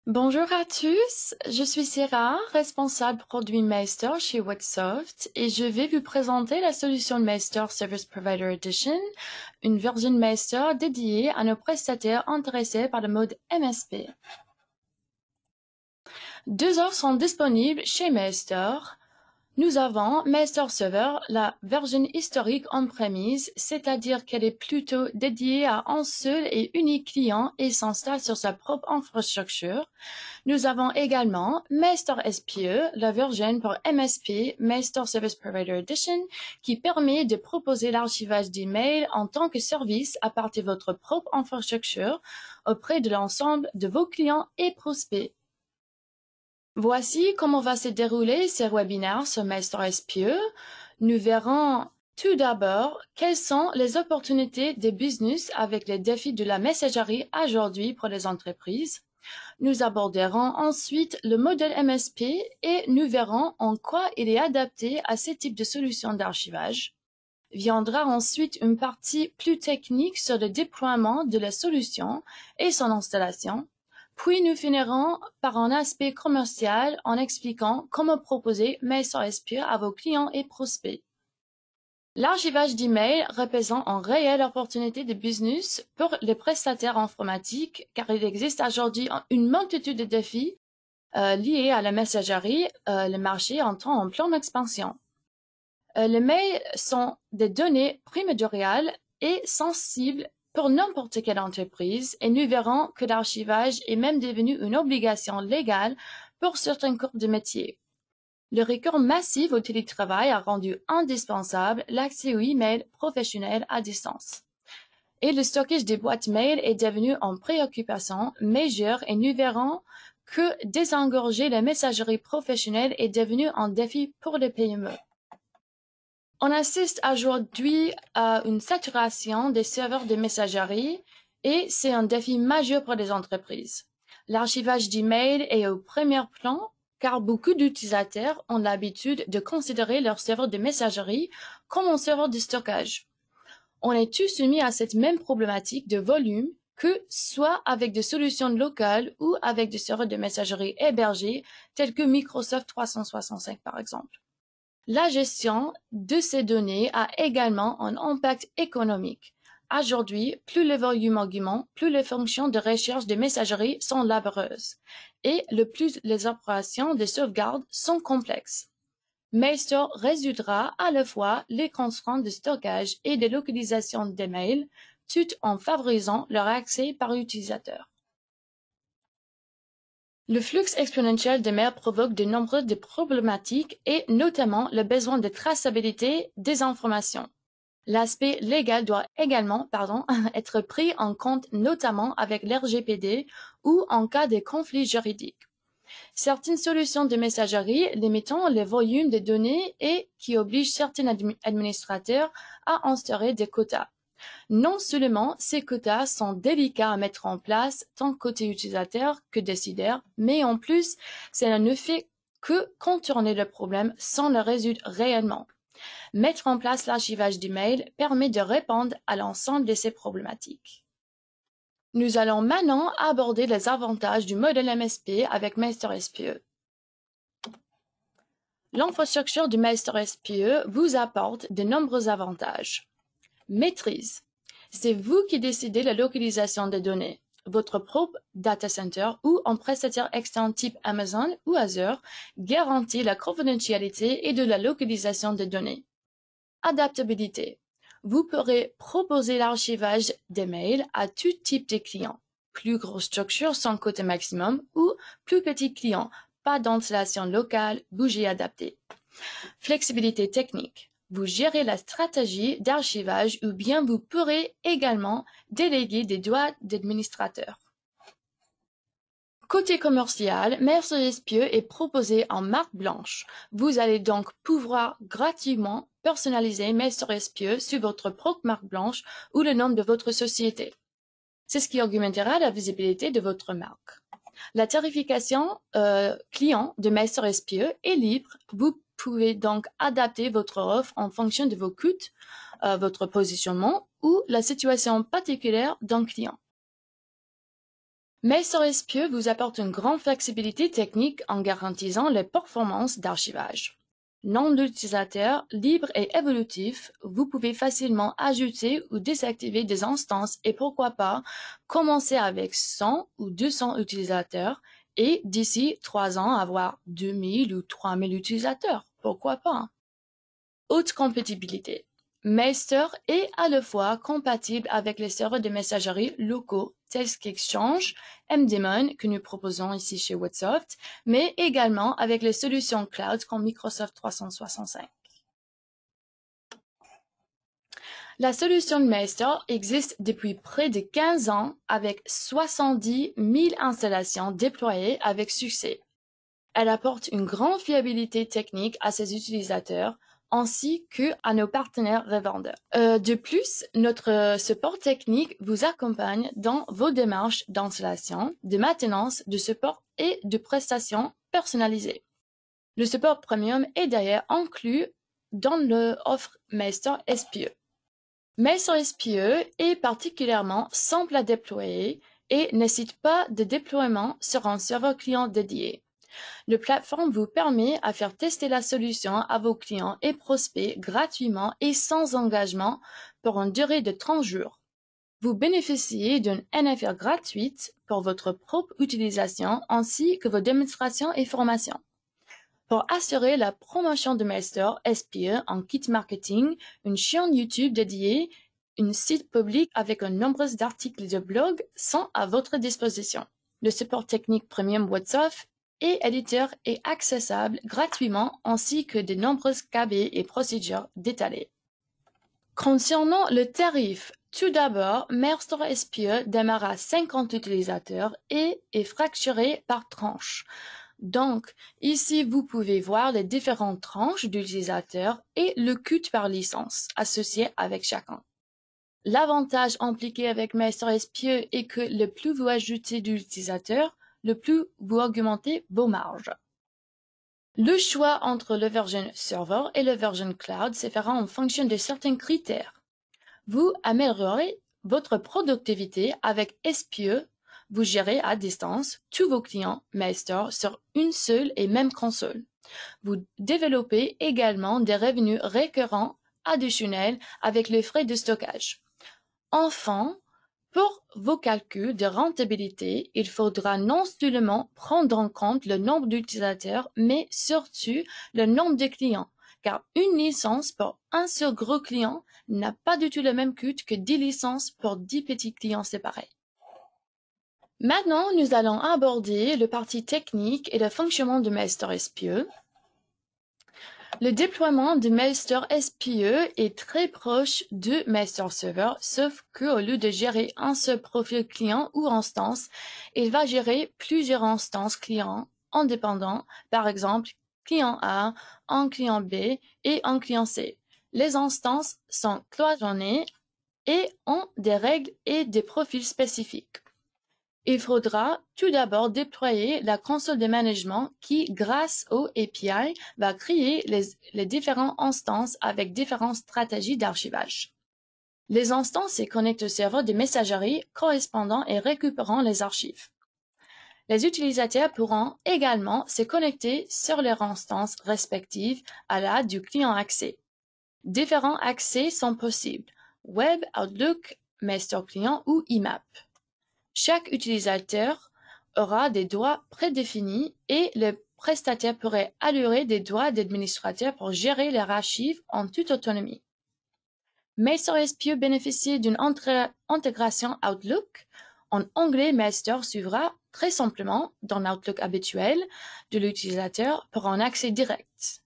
Bonjour à tous, je suis Sarah, responsable produit Meister chez Wixsoft et je vais vous présenter la solution Meister Service Provider Edition, une version Meister dédiée à nos prestataires intéressés par le mode MSP. Deux offres sont disponibles chez Meister. Nous avons Meister Server, la version historique on-premise, c'est-à-dire qu'elle est plutôt dédiée à un seul et unique client et s'installe sur sa propre infrastructure. Nous avons également Meister SPE, la version pour MSP, Meister Service Provider Edition, qui permet de proposer l'archivage d'emails en tant que service à partir de votre propre infrastructure auprès de l'ensemble de vos clients et prospects. Voici comment va se dérouler ce webinaire sur Meister SPE. Nous verrons tout d'abord quelles sont les opportunités de business avec les défis de la messagerie aujourd'hui pour les entreprises. Nous aborderons ensuite le modèle MSP et nous verrons en quoi il est adapté à ce type de solution d'archivage. Viendra ensuite une partie plus technique sur le déploiement de la solution et son installation. Puis nous finirons par un aspect commercial en expliquant comment proposer Meister SPE à vos clients et prospects. L'archivage d'email représente une réelle opportunité de business pour les prestataires informatiques car il existe aujourd'hui une multitude de défis liés à la messagerie. Le marché entend en pleine expansion. Les mails sont des données primordiales et sensibles pour n'importe quelle entreprise et nous verrons que l'archivage est même devenu une obligation légale pour certains corps de métier. Le recours massif au télétravail a rendu indispensable l'accès aux emails professionnels à distance. Et le stockage des boîtes mail est devenu une préoccupation majeure et nous verrons que désengorger la messagerie professionnelle est devenu un défi pour les PME. On assiste aujourd'hui à une saturation des serveurs de messagerie et c'est un défi majeur pour les entreprises. L'archivage d'email est au premier plan car beaucoup d'utilisateurs ont l'habitude de considérer leur serveur de messagerie comme un serveur de stockage. On est tous soumis à cette même problématique de volume que soit avec des solutions locales ou avec des serveurs de messagerie hébergés tels que Microsoft 365 par exemple. La gestion de ces données a également un impact économique. Aujourd'hui, plus le volume augmente, plus les fonctions de recherche de messagerie sont laborieuses et le plus les opérations de sauvegarde sont complexes. Meister résoudra à la fois les contraintes de stockage et de localisation des mails, tout en favorisant leur accès par l'utilisateur. Le flux exponentiel des mails provoque de nombreuses problématiques et notamment le besoin de traçabilité des informations. L'aspect légal doit également être pris en compte notamment avec l'RGPD ou en cas de conflit juridique. Certaines solutions de messagerie limitant le volume de données et qui obligent certains administrateurs à instaurer des quotas. Non seulement ces quotas sont délicats à mettre en place tant côté utilisateur que décideur, mais en plus, c'est ne fait que contourner le problème sans le résoudre réellement. Mettre en place l'archivage d'email permet de répondre à l'ensemble de ces problématiques. Nous allons maintenant aborder les avantages du modèle MSP avec Meister SPE. L'infrastructure du Meister SPE vous apporte de nombreux avantages. Maîtrise. C'est vous qui décidez la localisation des données. Votre propre data center ou un prestataire externe type Amazon ou Azure garantit la confidentialité et de la localisation des données. Adaptabilité. Vous pourrez proposer l'archivage des mails à tout type de clients. Plus grosse structure sans quota maximum ou plus petit client, pas d'installation locale, bougie adaptée. Flexibilité technique. Vous gérez la stratégie d'archivage ou bien vous pourrez également déléguer des droits d'administrateur. Côté commercial, Meister SPE est proposé en marque blanche. Vous allez donc pouvoir gratuitement personnaliser Meister SPE sur votre propre marque blanche ou le nom de votre société. C'est ce qui augmentera la visibilité de votre marque. La tarification client de Meister SPE est libre. Vous pouvez donc adapter votre offre en fonction de vos coûts, votre positionnement ou la situation particulière d'un client. MailService vous apporte une grande flexibilité technique en garantissant les performances d'archivage. Nom d'utilisateur libre et évolutif, vous pouvez facilement ajouter ou désactiver des instances et pourquoi pas commencer avec 100 ou 200 utilisateurs et d'ici 3 ans avoir 2000 ou 3000 utilisateurs. Pourquoi pas? Haute compatibilité. Mailster est à la fois compatible avec les serveurs de messagerie locaux tels qu'Exchange, MDaemon que nous proposons ici chez Whatsoft, mais également avec les solutions cloud comme Microsoft 365. La solution de Mailster existe depuis près de 15 ans avec 70 000 installations déployées avec succès. Elle apporte une grande fiabilité technique à ses utilisateurs ainsi qu'à nos partenaires revendeurs. De plus, notre support technique vous accompagne dans vos démarches d'installation, de maintenance, de support et de prestations personnalisées. Le support premium est d'ailleurs inclus dans l'offre Mailster SPE. Mailster SPE est particulièrement simple à déployer et ne nécessite pas de déploiement sur un serveur client dédié. La plateforme vous permet à faire tester la solution à vos clients et prospects gratuitement et sans engagement pour une durée de 30 jours. Vous bénéficiez d'une NFR gratuite pour votre propre utilisation ainsi que vos démonstrations et formations. Pour assurer la promotion de Mailster SPE en kit marketing, une chaîne YouTube dédiée, un site public avec un nombre d'articles de blog sont à votre disposition. Le support technique premium WhatsApp et éditeur est accessible gratuitement ainsi que de nombreuses KB et procédures détaillées. Concernant le tarif, tout d'abord, Mailster SPE démarre à 50 utilisateurs et est fracturé par tranche. Donc, ici, vous pouvez voir les différentes tranches d'utilisateurs et le coût par licence associé avec chacun. L'avantage impliqué avec Mailster SPE est que le plus vous ajoutez d'utilisateurs, le plus vous augmentez vos marges. Le choix entre le version server et le version cloud se fera en fonction de certains critères. Vous améliorerez votre productivité avec SPE, vous gérez à distance tous vos clients Mailster sur une seule et même console. Vous développez également des revenus récurrents additionnels avec les frais de stockage. Enfin, pour vos calculs de rentabilité, il faudra non seulement prendre en compte le nombre d'utilisateurs, mais surtout le nombre de clients, car une licence pour un seul gros client n'a pas du tout le même coût que 10 licences pour 10 petits clients séparés. Maintenant, nous allons aborder le partie technique et le fonctionnement de Mailster SPE. Le déploiement de Mailster SPE est très proche de Mailster Server, sauf qu'au lieu de gérer un seul profil client ou instance, il va gérer plusieurs instances clients indépendants, par exemple client A, un client B et un client C. Les instances sont cloisonnées et ont des règles et des profils spécifiques. Il faudra tout d'abord déployer la console de management qui, grâce au API, va créer les différentes instances avec différentes stratégies d'archivage. Les instances se connectent au serveur de messagerie correspondant et récupérant les archives. Les utilisateurs pourront également se connecter sur leurs instances respectives à l'aide du client accès. Différents accès sont possibles: Web, Outlook, Mailster Client ou IMAP. Chaque utilisateur aura des droits prédéfinis et le prestataire pourrait allouer des droits d'administrateur pour gérer leurs archives en toute autonomie. Mailster SPE bénéficie d'une intégration Outlook. En anglais, Mailster suivra très simplement dans l'Outlook habituel de l'utilisateur pour un accès direct.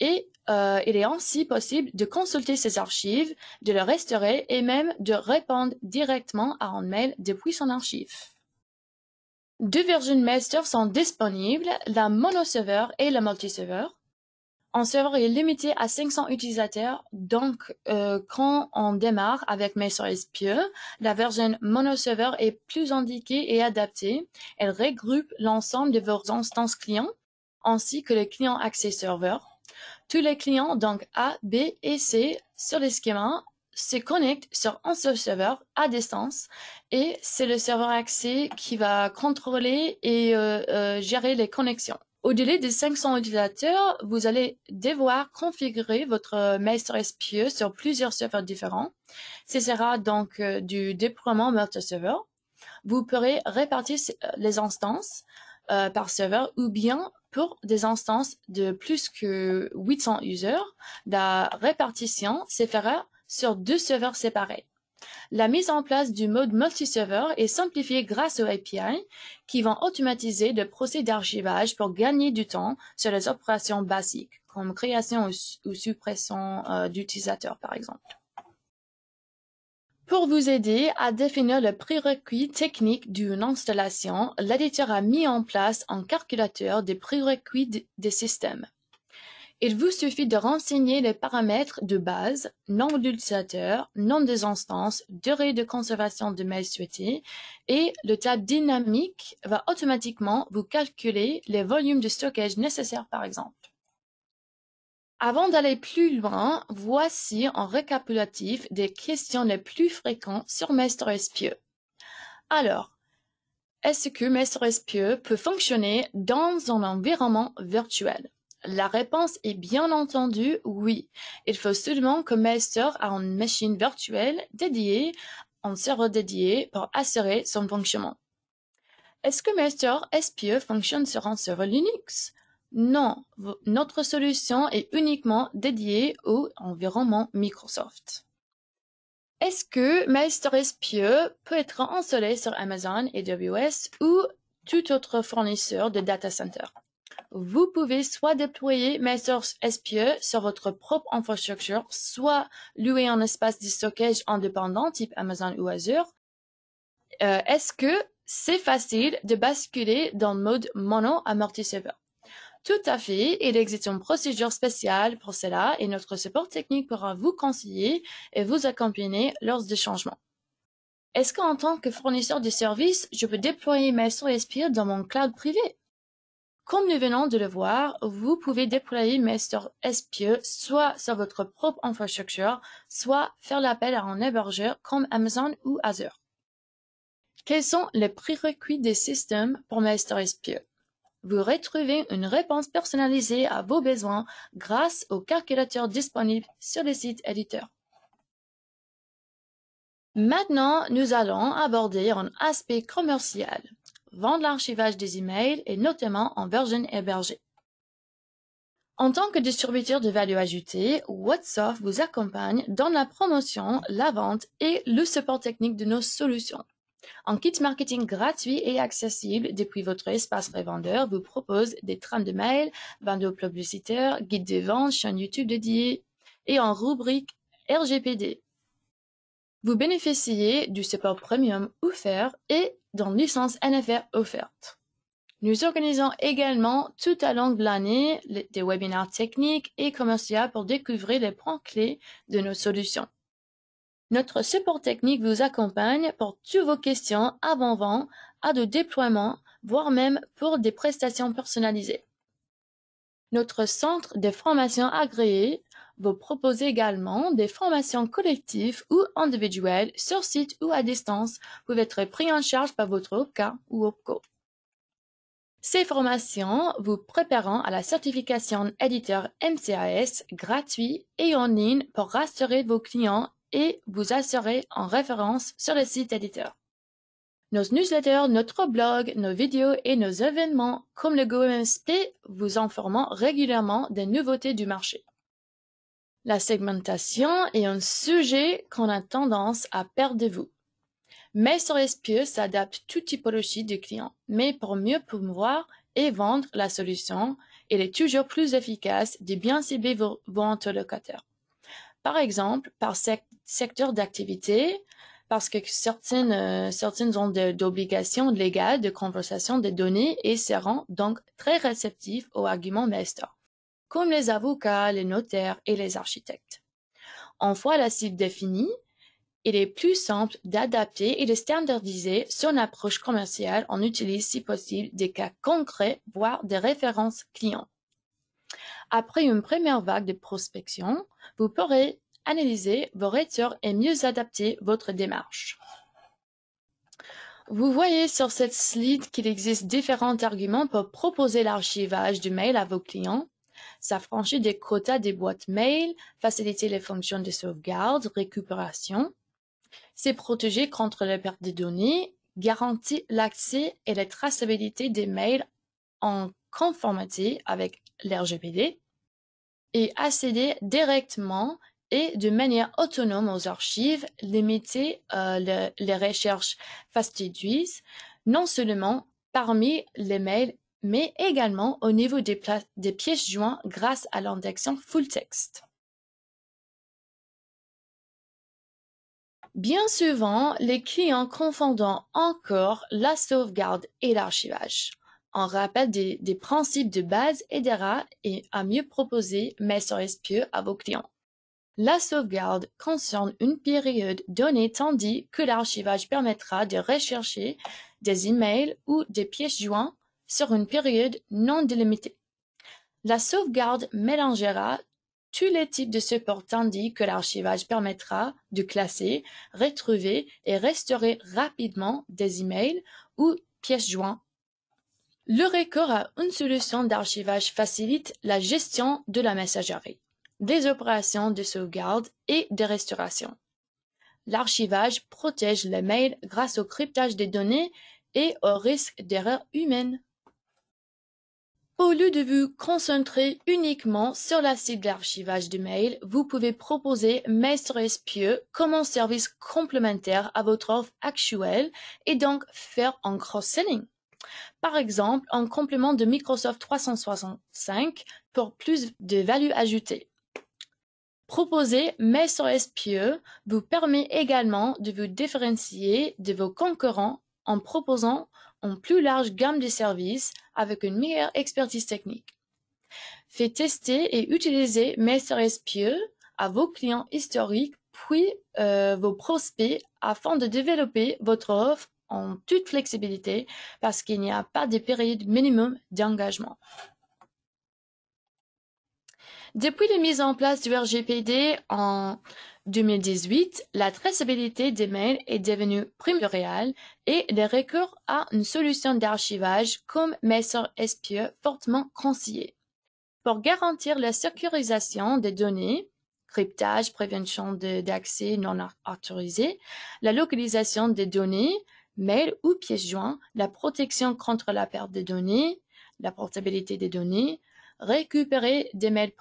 Et il est ainsi possible de consulter ses archives, de les restaurer et même de répondre directement à un mail depuis son archive. Deux versions Mailster sont disponibles, la monoserveur et la multiserveur. Un serveur est limité à 500 utilisateurs, donc quand on démarre avec Mailster SPE, la version monoserveur est plus indiquée et adaptée. Elle regroupe l'ensemble de vos instances clients ainsi que les clients accès serveur. Tous les clients, donc A, B et C, sur les schémas se connecte sur un seul serveur à distance et c'est le serveur accès qui va contrôler et gérer les connexions. Au-delà des 500 utilisateurs, vous allez devoir configurer votre Maestro SPE sur plusieurs serveurs différents. Ce sera donc du déploiement multi-serveur. Vous pourrez répartir les instances par serveur ou bien pour des instances de plus que 800 users, la répartition se fera sur 2 serveurs séparés. La mise en place du mode multi-serveur est simplifiée grâce aux API qui vont automatiser le processus d'archivage pour gagner du temps sur les opérations basiques, comme création ou suppression d'utilisateurs, par exemple. Pour vous aider à définir le prérequis technique d'une installation, l'éditeur a mis en place un calculateur des prérequis des systèmes. Il vous suffit de renseigner les paramètres de base, nombre d'utilisateurs, nombre des instances, durée de conservation de mail souhaité et le tab dynamique va automatiquement vous calculer les volumes de stockage nécessaires par exemple. Avant d'aller plus loin, voici un récapitulatif des questions les plus fréquentes sur Maestro SPE. Alors, est-ce que Maestro SPE peut fonctionner dans un environnement virtuel? La réponse est bien entendu oui. Il faut seulement que Maestro ait une machine virtuelle dédiée, un serveur dédié pour assurer son fonctionnement. Est-ce que Maestro SPE fonctionne sur un serveur Linux? Non, notre solution est uniquement dédiée au environnement Microsoft. Est-ce que Maestro SPE peut être installé sur Amazon AWS ou tout autre fournisseur de data center? Vous pouvez soit déployer Maestro SPE sur votre propre infrastructure, soit louer un espace de stockage indépendant type Amazon ou Azure. Est-ce que c'est facile de basculer dans le mode mono à multi-serveur? Tout à fait, il existe une procédure spéciale pour cela et notre support technique pourra vous conseiller et vous accompagner lors des changements. Est-ce qu'en tant que fournisseur de services, je peux déployer Maestro SPE dans mon cloud privé? Comme nous venons de le voir, vous pouvez déployer Maestro SPE soit sur votre propre infrastructure, soit faire l'appel à un hébergeur comme Amazon ou Azure. Quels sont les prérequis des systèmes pour Maestro SPE? Vous retrouvez une réponse personnalisée à vos besoins grâce au calculateur disponible sur le site éditeur. Maintenant, nous allons aborder un aspect commercial, vendre l'archivage des emails et notamment en version hébergée. En tant que distributeur de valeur ajoutée, Whatsoft vous accompagne dans la promotion, la vente et le support technique de nos solutions. Un kit marketing gratuit et accessible depuis votre espace revendeur vous propose des trames de mail, bandeaux publicitaires, guides de vente, chaîne YouTube dédiée et en rubrique RGPD. Vous bénéficiez du support premium offert et d'une licence NFR offerte. Nous organisons également tout au long de l'année des webinaires techniques et commerciaux pour découvrir les points clés de nos solutions. Notre support technique vous accompagne pour toutes vos questions avant-vente, à de déploiement, voire même pour des prestations personnalisées. Notre centre de formation agréé vous propose également des formations collectives ou individuelles sur site ou à distance peuvent être prises en charge par votre OPCA ou OPCO. Ces formations vous prépareront à la certification éditeur MCAS gratuit et en ligne pour rassurer vos clients et vous assurer en référence sur le site éditeur. Nos newsletters, notre blog, nos vidéos et nos événements comme le GoMSP vous informent régulièrement des nouveautés du marché. La segmentation est un sujet qu'on a tendance à perdre de vue. Maestro SPE s'adapte à toute typologie de clients, mais pour mieux promouvoir et vendre la solution, il est toujours plus efficace de bien cibler vos interlocuteurs. Par exemple, par secteur d'activité, parce que certaines ont d'obligations légales de conversation des données et seront donc très réceptifs aux arguments Maestro, comme les avocats, les notaires et les architectes. Une fois la cible définie, il est plus simple d'adapter et de standardiser son approche commerciale. On utilise si possible des cas concrets, voire des références clients. Après une première vague de prospection, vous pourrez analyser vos retours et mieux adapter votre démarche. Vous voyez sur cette slide qu'il existe différents arguments pour proposer l'archivage du mail à vos clients. S'affranchir des quotas des boîtes mail, faciliter les fonctions de sauvegarde, récupération. C'est protéger contre la perte des données, garantir l'accès et la traçabilité des mails en conformité avec l'RGPD et accéder directement et de manière autonome aux archives, limiter les recherches fastidieuses, non seulement parmi les mails, mais également au niveau des pièces jointes grâce à l'indexation full text. Bien souvent, les clients confondent encore la sauvegarde et l'archivage. On rappelle des principes de base aidera et à mieux proposer MailStormSPE à vos clients. La sauvegarde concerne une période donnée tandis que l'archivage permettra de rechercher des emails ou des pièces jointes sur une période non délimitée. La sauvegarde mélangera tous les types de support tandis que l'archivage permettra de classer, retrouver et restaurer rapidement des emails ou pièces jointes. Le recours à une solution d'archivage facilite la gestion de la messagerie, des opérations de sauvegarde et de restauration. L'archivage protège les mails grâce au cryptage des données et au risque d'erreur humaine. Au lieu de vous concentrer uniquement sur la cible d'archivage de mail, vous pouvez proposer MailStormSPE comme un service complémentaire à votre offre actuelle et donc faire un cross-selling. Par exemple, en complément de Microsoft 365 pour plus de value ajoutée. Proposer MailStormSPE vous permet également de vous différencier de vos concurrents en proposant une plus large gamme de services avec une meilleure expertise technique. Faites tester et utiliser MailStormSPE à vos clients historiques puis vos prospects afin de développer votre offre en toute flexibilité parce qu'il n'y a pas de période minimum d'engagement. Depuis la mise en place du RGPD en 2018, la traçabilité des mails est devenue primordiale et le recours à une solution d'archivage comme MailStormSPE fortement conseillé. Pour garantir la sécurisation des données, cryptage, prévention d'accès non autorisé, la localisation des données, mails ou pièces jointes, la protection contre la perte des données, la portabilité des données, récupérer des mails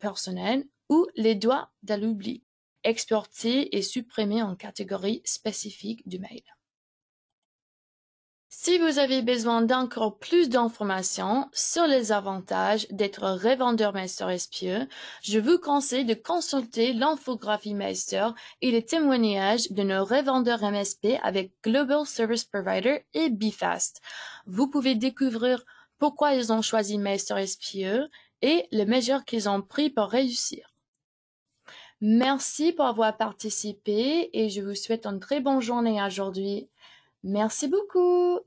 personnels ou les droits à l'oubli, exporter et supprimer en catégorie spécifique du mail. Si vous avez besoin d'encore plus d'informations sur les avantages d'être revendeur MailStormSPE, je vous conseille de consulter l'infographie Mailster et les témoignages de nos revendeurs MSP avec Global Service Provider et BeFast. Vous pouvez découvrir pourquoi ils ont choisi MailStormSPE et les mesures qu'ils ont prises pour réussir. Merci pour avoir participé et je vous souhaite une très bonne journée aujourd'hui. Merci beaucoup.